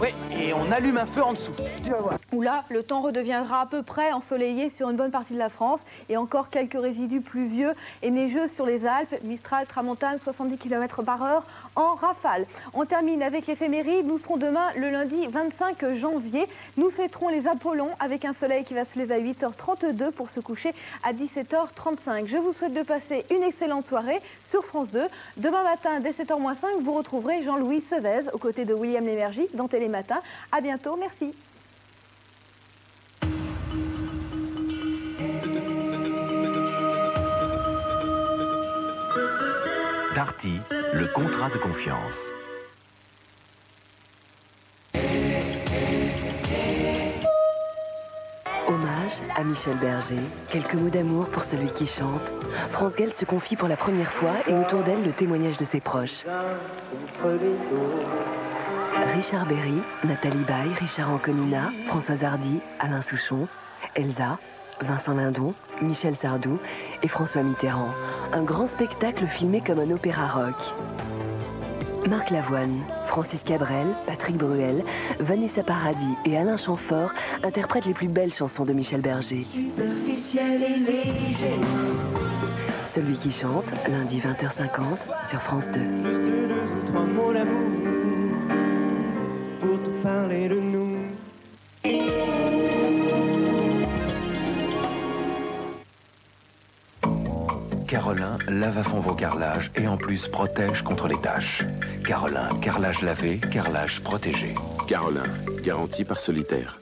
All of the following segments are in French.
Oui, et on allume un feu en dessous. Tu vas voir. Où là, le temps redeviendra à peu près ensoleillé sur une bonne partie de la France et encore quelques résidus pluvieux et neigeux sur les Alpes. Mistral, tramontane, 70 km/h en rafale. On termine avec l'éphéméride. Nous serons demain, le lundi 25 janvier. Nous fêterons les Apollons avec un soleil qui va se lever à 8h32 pour se coucher à 17h35. Je vous souhaite de passer une excellente soirée sur France 2. Demain matin, dès 7h-5, vous retrouverez Jean-Louis Sevez aux côtés de William Lémergie dans Télématin. À bientôt, merci. Darty, le contrat de confiance. Hommage à Michel Berger. Quelques mots d'amour pour celui qui chante. France Gall se confie pour la première fois et autour d'elle le témoignage de ses proches. Richard Berry, Nathalie Baye, Richard Anconina, Françoise Hardy, Alain Souchon, Elsa, Vincent Lindon, Michel Sardou et François Mitterrand. Un grand spectacle filmé comme un opéra rock. Marc Lavoine, Francis Cabrel, Patrick Bruel, Vanessa Paradis et Alain Chamfort interprètent les plus belles chansons de Michel Berger. Superficiel et léger. Celui qui chante, lundi 20h50 sur France 2. Juste 2 ou 3 mots d'amour pour te parler de nous. Carolin lave à fond vos carrelages et en plus protège contre les taches. Carolin, carrelage lavé, carrelage protégé. Carolin, garantie par Solitaire.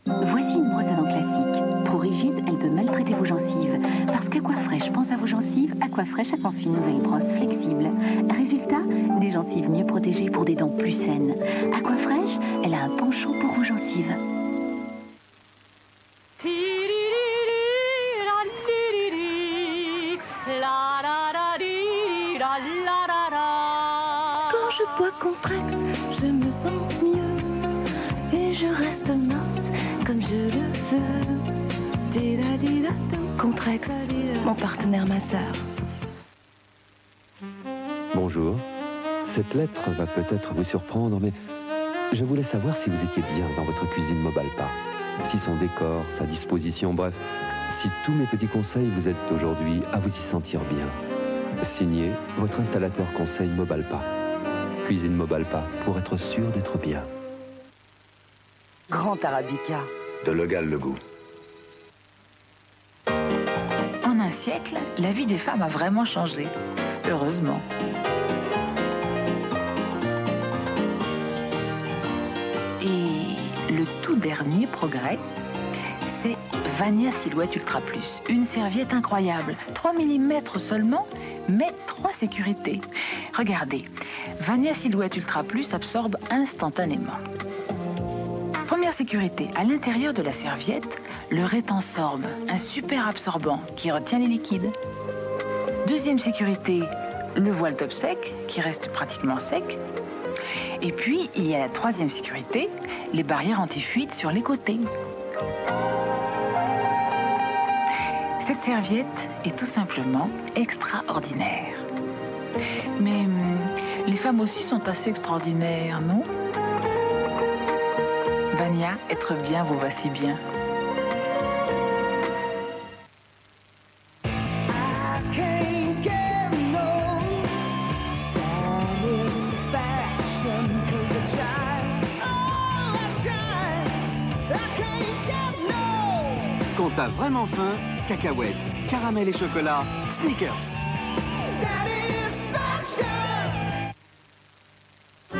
Voici une brosse à dents classique. Trop rigide, elle peut maltraiter vos gencives. Parce qu'Aquafresh pense à vos gencives, Aquafresh a conçu une nouvelle brosse flexible. Résultat, des gencives mieux protégées pour des dents plus saines. Aquafresh, elle a un penchant pour vos gencives. Quand je bois Contrex, je me sens mieux et je reste mince comme je le veux. Contrex, mon partenaire masseur. Bonjour. Cette lettre va peut-être vous surprendre, mais je voulais savoir si vous étiez bien dans votre cuisine Mobalpa. Si son décor, sa disposition, bref, si tous mes petits conseils vous aident aujourd'hui à vous y sentir bien. Signé, votre installateur conseil Mobalpa. Cuisine Mobalpa, pour être sûr d'être bien. Grand Arabica. De Legal le goût. En un siècle, la vie des femmes a vraiment changé. Heureusement. Et le tout dernier progrès, c'est Vania Silhouette Ultra Plus. Une serviette incroyable. 3 mm seulement, mais 3 sécurités. Regardez, Vania Silhouette Ultra Plus absorbe instantanément. Première sécurité, à l'intérieur de la serviette, le rétensorbe, un super absorbant qui retient les liquides. Deuxième sécurité, le voile top sec qui reste pratiquement sec. Et puis, il y a la troisième sécurité, les barrières anti-fuite sur les côtés. Cette serviette est tout simplement extraordinaire. Mais les femmes aussi sont assez extraordinaires, non? Vania, être bien vous va si bien. Quand t'as vraiment faim, cacahuètes, caramel et chocolat, Snickers.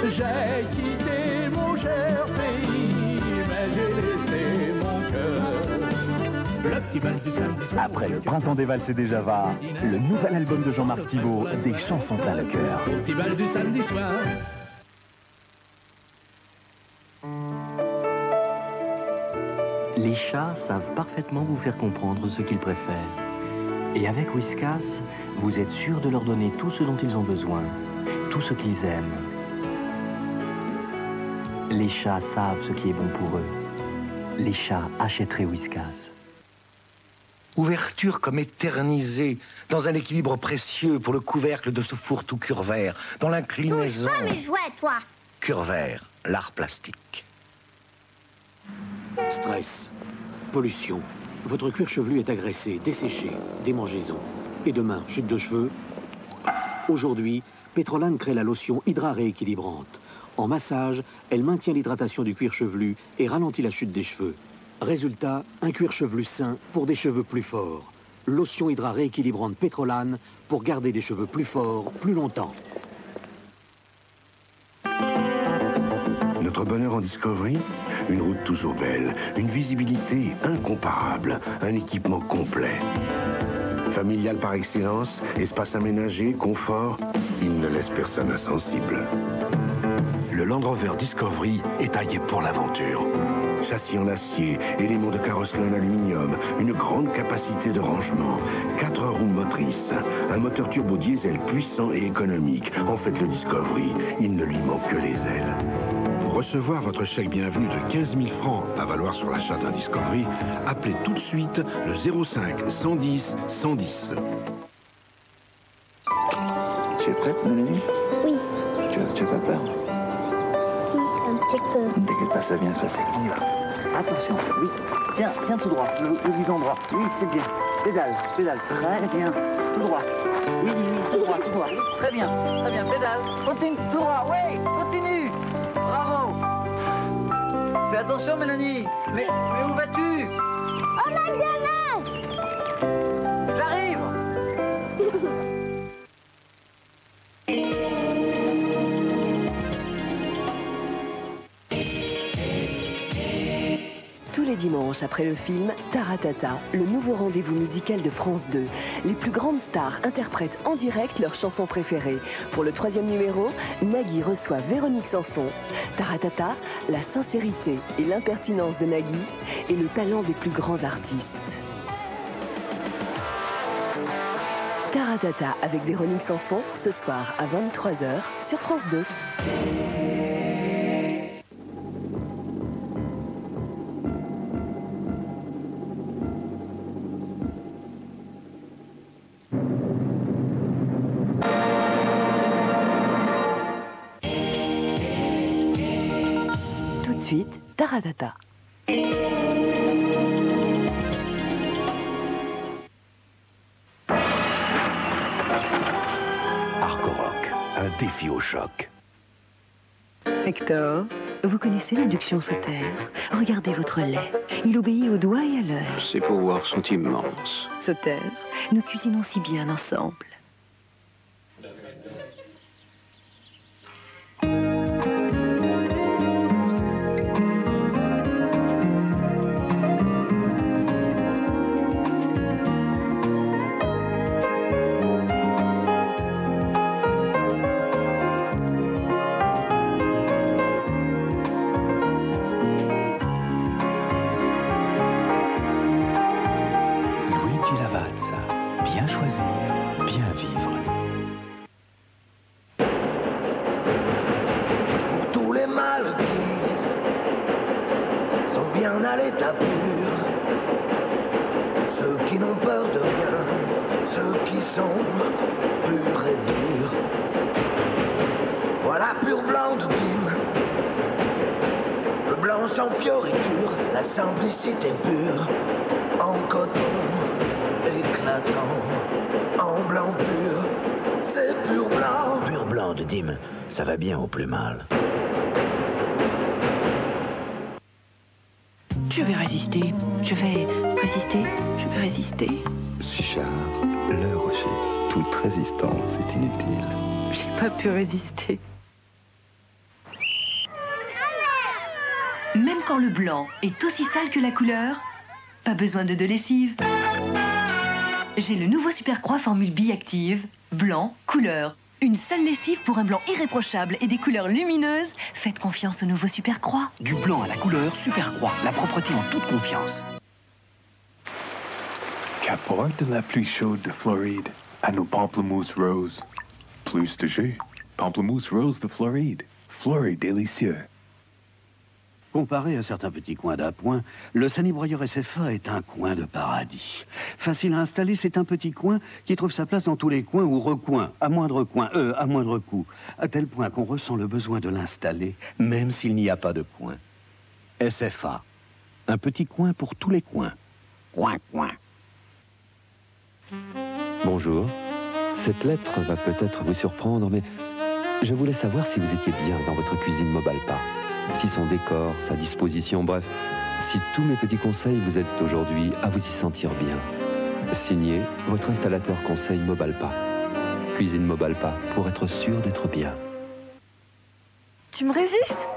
J'ai quitté mon cher pays, mais j'ai laissé mon cœur. Le petit bal du samedi soir. Après le printemps des valses et des Java, le nouvel album de Jean-Marc Thibault, des chansons plein le cœur. Le petit bal du samedi soir. Les chats savent parfaitement vous faire comprendre ce qu'ils préfèrent. Et avec Whiskas, vous êtes sûr de leur donner tout ce dont ils ont besoin, tout ce qu'ils aiment. Les chats savent ce qui est bon pour eux. Les chats achèteraient Whiskas. Ouverture comme éternisée, dans un équilibre précieux pour le couvercle de ce fourre-tout Curvert, dans l'inclinaison... Touche pas mes jouets, toi! Curvert, l'art plastique. Stress, pollution. Votre cuir chevelu est agressé, desséché, démangeaison. Et demain, chute de cheveux. Aujourd'hui, Petrolane crée la lotion Hydra rééquilibrante. En massage, elle maintient l'hydratation du cuir chevelu et ralentit la chute des cheveux. Résultat, un cuir chevelu sain pour des cheveux plus forts. Lotion Hydra rééquilibrante Petrolane pour garder des cheveux plus forts, plus longtemps. Notre bonheur en Discovery, une route toujours belle, une visibilité incomparable, un équipement complet. Familial par excellence, espace aménagé, confort, il ne laisse personne insensible. Le Land Rover Discovery est taillé pour l'aventure. Châssis en acier, éléments de carrosserie en aluminium, une grande capacité de rangement, 4 roues motrices, un moteur turbo diesel puissant et économique. En fait, le Discovery, il ne lui manque que les ailes. Pour recevoir votre chèque bienvenue de 15 000 francs à valoir sur l'achat d'un Discovery, appelez tout de suite le 05 110 110. Tu es prête, Mélanie? Oui. Tu as pas peur? Si, un petit peu. Ne t'inquiète pas, ça va bien se passer. On y va. Attention, oui. Tiens tout droit, le guidon droit. Oui, c'est bien. Pédale, très bien. Tout droit. Oui, tout droit. Très bien, pédale. Continue, tout droit, oui, continue. Bravo. Fais attention, Mélanie. Mais où vas-tu? Oh, ma gamin! J'arrive. Tous les dimanches après le film Taratata, le nouveau rendez-vous musical de France 2. Les plus grandes stars interprètent en direct leurs chansons préférées. Pour le 3e numéro, Nagui reçoit Véronique Sanson. Taratata, la sincérité et l'impertinence de Nagui et le talent des plus grands artistes. Taratata avec Véronique Sanson, ce soir à 23h sur France 2. Tout de suite, Taratata. Arcoroc, un défi au choc. Hector, vous connaissez l'induction Sauter? Regardez votre lait. Il obéit au doigt et à l'heure. Ses pouvoirs sont immenses. Sauter, nous cuisinons si bien ensemble. Bien choisir, bien vivre. Pour tous les maladies, sont bien à l'état pur. Ceux qui n'ont peur de rien, ceux qui sont purs et durs. Voilà pur blanc de dîme, le blanc sans fioriture, la simplicité pure, en coton éclatant, en blanc pur, c'est pur blanc. Pur blanc de dîme, ça va bien au plus mal. Je vais résister, je vais résister. Richard, le rocher, toute résistance est inutile. J'ai pas pu résister. Même quand le blanc est aussi sale que la couleur, pas besoin de lessive. J'ai le nouveau Super Croix formule biactive, blanc, couleur. Une seule lessive pour un blanc irréprochable et des couleurs lumineuses. Faites confiance au nouveau Super Croix. Du blanc à la couleur, Super Croix, la propreté en toute confiance. Qu'apporte la pluie chaude de Floride à nos pamplemousses roses? Plus de jus. Pamplemousse rose de Floride. Floride délicieux. Comparé à certains petits coins d'appoint, le Sani-Broyeur SFA est un coin de paradis. Facile à installer, c'est un petit coin qui trouve sa place dans tous les coins ou recoins, à moindre coût, à tel point qu'on ressent le besoin de l'installer, même s'il n'y a pas de coin. SFA, un petit coin pour tous les coins. Coin, coin. Bonjour. Cette lettre va peut-être vous surprendre, mais je voulais savoir si vous étiez bien dans votre cuisine Mobalpa. Si son décor, sa disposition, bref, si tous mes petits conseils vous aident aujourd'hui à vous y sentir bien. Signé, votre installateur conseil Mobalpa. Cuisine Mobalpa, pour être sûr d'être bien. Tu me résistes?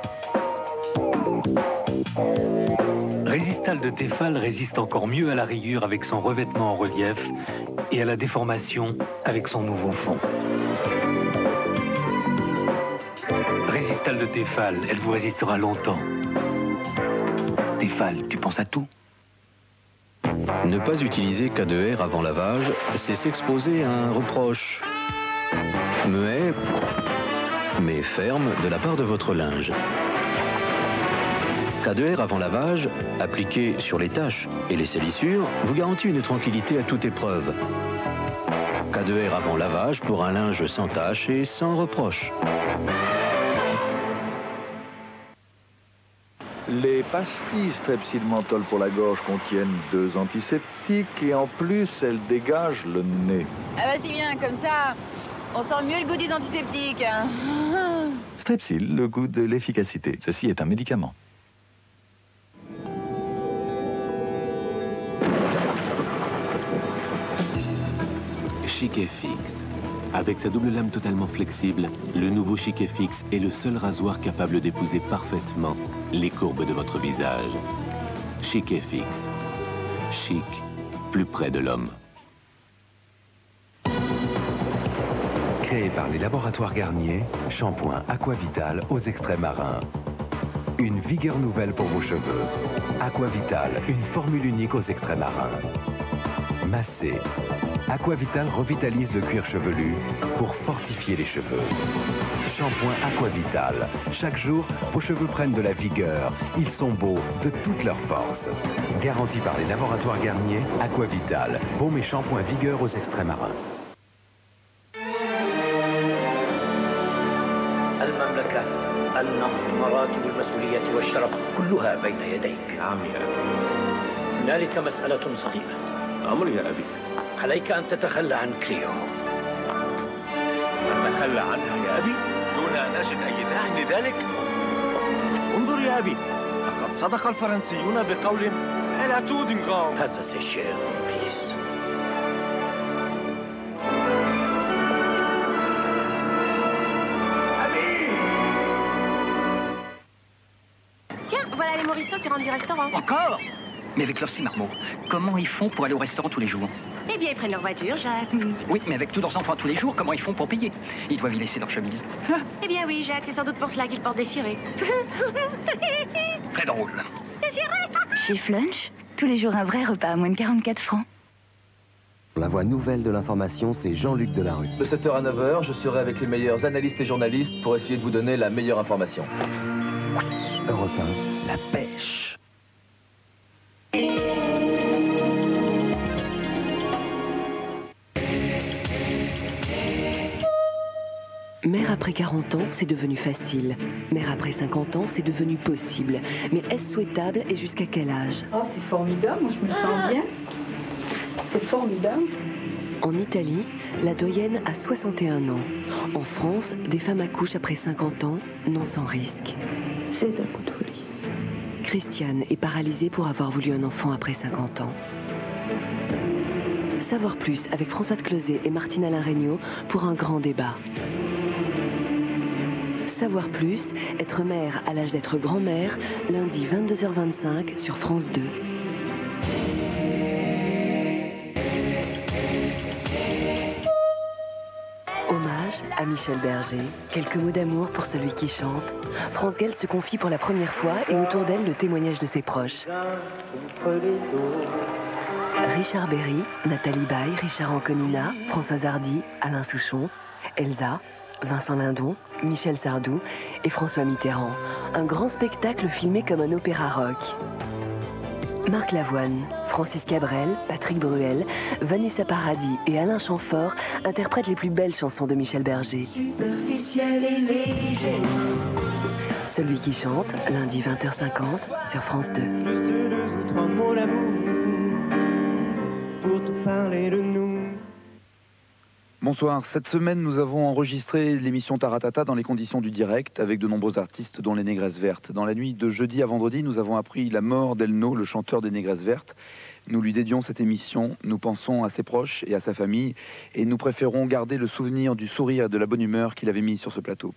Résistal de Tefal résiste encore mieux à la rayure avec son revêtement en relief et à la déformation avec son nouveau fond. Résistal de Tefal, elle vous résistera longtemps. Tefal, tu penses à tout? Ne pas utiliser K2R avant lavage, c'est s'exposer à un reproche muet, mais ferme de la part de votre linge. K2R avant lavage, appliqué sur les taches et les salissures, vous garantit une tranquillité à toute épreuve. K2R avant lavage pour un linge sans taches et sans reproche. Les pastilles Strepsil menthol pour la gorge contiennent 2 antiseptiques et en plus, elles dégagent le nez. Ah bah si bien, comme ça, on sent mieux le goût des antiseptiques. Strepsil, le goût de l'efficacité. Ceci est un médicament. Chic-Fix. Avec sa double lame totalement flexible, le nouveau Chic-Fix est le seul rasoir capable d'épouser parfaitement les courbes de votre visage. Chic-Fix. Chic, plus près de l'homme. Créé par les laboratoires Garnier, shampoing Aquavital aux extraits marins. Une vigueur nouvelle pour vos cheveux. Aquavital, une formule unique aux extraits marins. Massé. Aquavital revitalise le cuir chevelu pour fortifier les cheveux. Shampoing Aquavital. Chaque jour, vos cheveux prennent de la vigueur. Ils sont beaux de toute leur force. Garanti par les laboratoires Garnier, Aquavital. Baume et shampoing vigueur aux extraits marins. المملكة النفط مراتب المسؤولية والشرف كلها بين يديك. نعم يا أبي. هنالك مسألة صغيرة. أمر يا أبي. عليك أن تتخلى عن كليو. أتخلى عنها يا أبي دون أن أجد أي داع لذلك؟ انظر يا أبي، لقد صدق الفرنسيون بقولهم Elle a tout d'une grande. Pas assez cher, mon fils. Tiens, voilà les Morissons qui rentrent du restaurant. Encore? Mais avec leur Marmot, comment ils font pour aller au restaurant tous les jours? Eh bien, ils prennent leur voiture, Jacques. Oui, mais avec tous leurs enfants tous les jours, comment ils font pour payer? Ils doivent y laisser leur chemise. Eh bien oui, Jacques, c'est sans doute pour cela qu'ils portent des cirés. Très drôle. Des cirés? Chez Flunch, tous les jours un vrai repas à moins de 44 francs. La voix nouvelle de l'information, c'est Jean-Luc Delarue. De 7h à 9h, je serai avec les meilleurs analystes et journalistes pour essayer de vous donner la meilleure information. Europe 1, la pêche. Mère après 40 ans, c'est devenu facile. Mère après 50 ans, c'est devenu possible. Mais est-ce souhaitable et jusqu'à quel âge? Oh, c'est formidable, moi je me sens bien. C'est formidable. En Italie, la doyenne a 61 ans. En France, des femmes accouchent après 50 ans, non sans risque. C'est un coup de folie. Christiane est paralysée pour avoir voulu un enfant après 50 ans. Savoir plus avec François de Closet et Martine Alain Regnault pour un grand débat. Savoir plus, être mère à l'âge d'être grand-mère, lundi 22h25 sur France 2. Hommage à Michel Berger. Quelques mots d'amour pour celui qui chante. France Gall se confie pour la première fois et autour d'elle le témoignage de ses proches. Richard Berry, Nathalie Baye, Richard Anconina, Françoise Hardy, Alain Souchon, Elsa, Vincent Lindon, Michel Sardou et François Mitterrand. Un grand spectacle filmé comme un opéra rock. Marc Lavoine, Francis Cabrel, Patrick Bruel, Vanessa Paradis et Alain Chamfort interprètent les plus belles chansons de Michel Berger. Superficiel et léger. Celui qui chante, lundi 20h50 sur France 2. Juste 2 ou 3 mots d'amour pour te parler de nous. Bonsoir, cette semaine nous avons enregistré l'émission Taratata dans les conditions du direct avec de nombreux artistes dont les Négresses Vertes. Dans la nuit de jeudi à vendredi, nous avons appris la mort d'Elno, le chanteur des Négresses Vertes. Nous lui dédions cette émission, nous pensons à ses proches et à sa famille et nous préférons garder le souvenir du sourire et de la bonne humeur qu'il avait mis sur ce plateau.